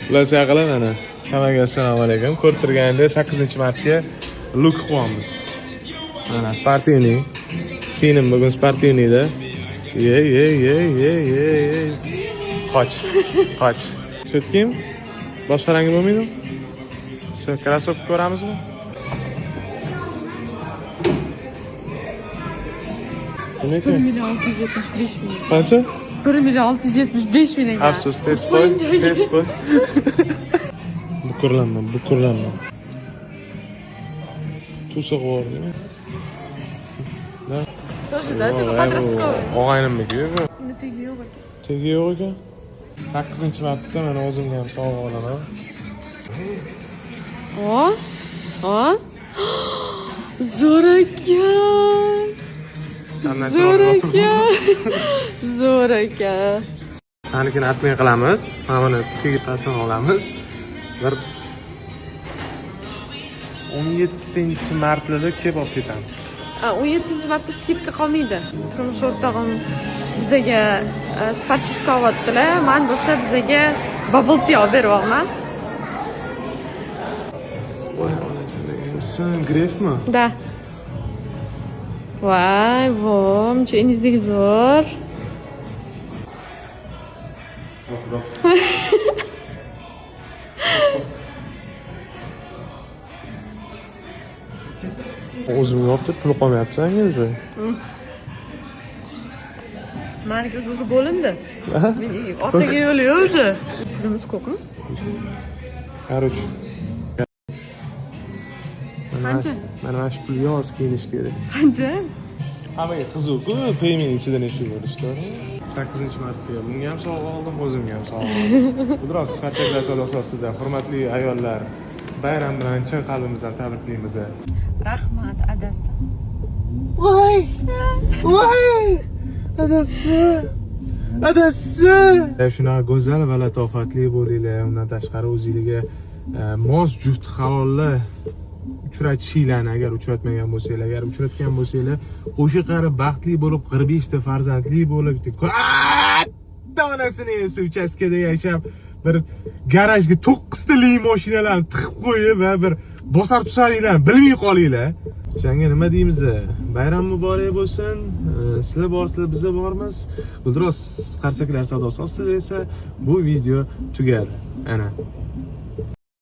Xulosa qilib mana. Hammaga assalomu alaykum. Ko'rib turganingizdek 8-martga look qilyapmiz. Mana sportivniy. Singlim bugun sportivniyda. Ey. Qoch. Cho'tkim. Boshqa rangi bo'lmaydimi? Krossovka ko'ramizmi? Nima? 1.675 ming. Qancha? 1.675 ming. Afsus, tez qo'y. Bukurlanma. Tusa qo'ydim. To'shida, подростковый. Og'aynimniki. Tegi yo'q ekan. Tegi yo'q ekan. 8-martda men o'zimga ham sovg'a olaman. Zo'r ekan. Zo'r ekan. Sanikini atmay qilamiz. Mana buni kegitasini olamiz. Bir 17-martda kelib olib ketamiz. 17-martda skidka qolmaydi. Turmush o'rtog'im bizga sportivka olyaptilar. Men bo'lsa bizga bubble tea olib beryapman. Voy, onasini grefmi? Da. Voy, vom, chenizlik zo'r. O'zimga olib pul qolmayapti senga уже. Meniki uzun bo'lindi. Ortaga yo'li yo'q уже. Pulimiz ko'pmi? Короче. Qancha? Mana shu pulga yoz kiyinish kerak. Qancha? Hammaga qiziq-ku, payment ichidan ish bo'lishdi. 8-martga bunga ham sovg'a oldim, o'zimga ham sovg'a oldim. Biroz sifatlar savdosi ostida hurmatli ayollar, bayram bilan chin qalbimizdan tabriklaymiz. Rahmat, adasi. Voy! Adasi! Shunaqa go'zal va latofatli bo'linglar. Undan tashqari o'zingizga mos juft halollar uchratishinglarni agar uchratmagan bo'lsanglar, agar uchratgan bo'lsanglar, qo'sha qarib baxtli bo'lib 45 ta farzandli bo'lib, katta onasini esa uchastkada yashab, bir garajga 9 ta mashinalarni tiqib qo'yib va bir bosar tusaringlar, bilmay qolinglar. O'shanga nima deymiz? Bayram muborak bo'lsin. Sizlar borsizlar, biz bormiz. Guldiroz qarsaklar savdosi ostida esa bu video tugadi. Ana